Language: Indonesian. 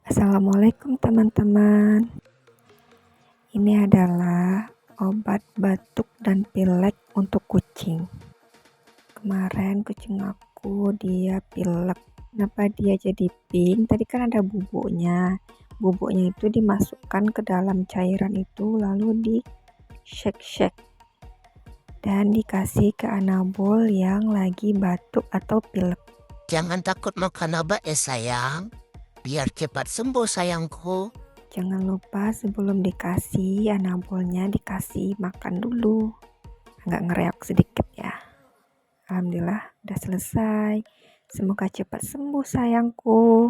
Assalamualaikum teman-teman. Ini adalah obat batuk dan pilek untuk kucing. Kemarin kucing aku dia pilek. Kenapa dia jadi pink? Tadi kan ada bubuknya. Bubuknya itu dimasukkan ke dalam cairan itu lalu di shake dan dikasih ke Anabol yang lagi batuk atau pilek. Jangan takut makan obat sayang. Biar cepat sembuh sayangku. Jangan lupa sebelum dikasih Anabolnya dikasih makan dulu. Agak ngereok sedikit ya. Alhamdulillah udah selesai. Semoga cepat sembuh sayangku.